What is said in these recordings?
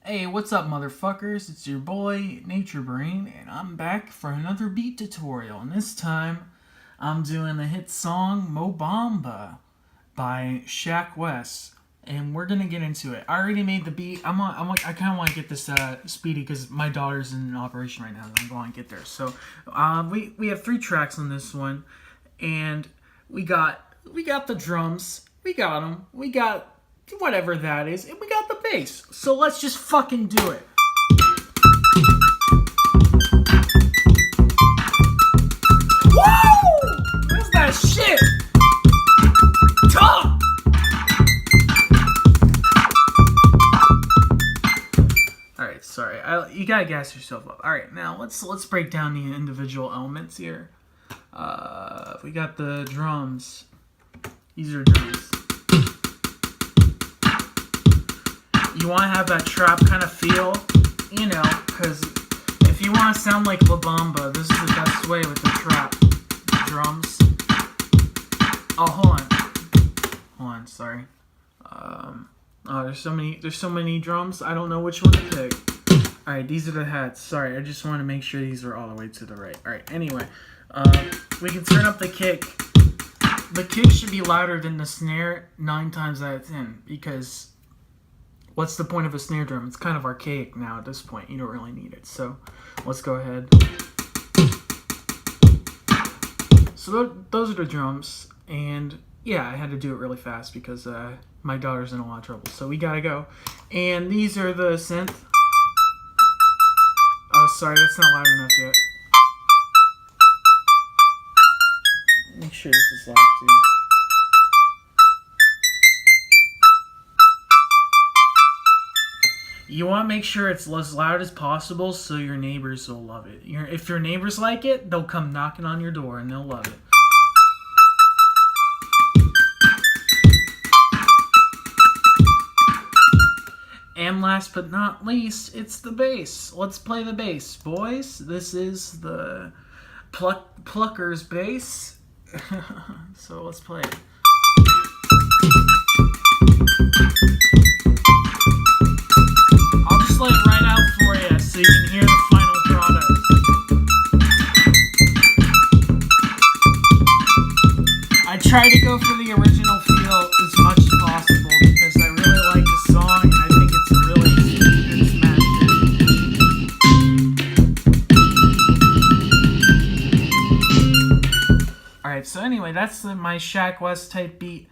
Hey, what's up, motherfuckers? It's your boy, Nature Brain, and I'm back for another beat tutorial. And this time, I'm doing the hit song Mo Bamba by Sheck Wes, and we're gonna get into it. I already made the beat. I kind of want to get this speedy because my daughter's in operation right now. And I'm going to get there. So, we have 3 tracks on this one, and we got the drums. We got them. We got whatever that is, and we got the bass. So let's just fucking do it. Woo! What's that shit? Talk! Alright, sorry. You gotta gas yourself up. Alright, now let's break down the individual elements here. We got the drums. These are drums. You want to have that trap kind of feel, you know, because if you want to sound like La Bamba, this is the best way with the trap. Drums. Oh, hold on, sorry. There's so many drums, I don't know which one to pick. Alright, these are the hats. Sorry, I just want to make sure these are all the way to the right. Alright, anyway. We can turn up the kick. The kick should be louder than the snare 9 times out of 10, because what's the point of a snare drum? It's kind of archaic now at this point. You don't really need it. So let's go ahead. So those are the drums. And yeah, I had to do it really fast because my daughter's in a lot of trouble. So we gotta go. And these are the synth. Oh, sorry, that's not loud enough yet. Make sure this is loud too. You want to make sure it's as loud as possible so your neighbors will love it. If your neighbors like it, they'll come knocking on your door and they'll love it. And last but not least, it's the bass. Let's play the bass, boys. This is the Plucker's bass. So let's play it. I'll just lay it right out for you so you can hear the final product. I try to go for the original feel as much as possible because I really like the song and I think it's a really good smash. Alright, so anyway, that's my Sheck Wes type beat.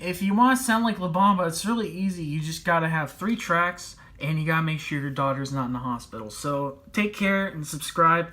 If you want to sound like La Bamba, it's really easy. You just gotta have 3 tracks, and you gotta make sure your daughter's not in the hospital. So take care and subscribe.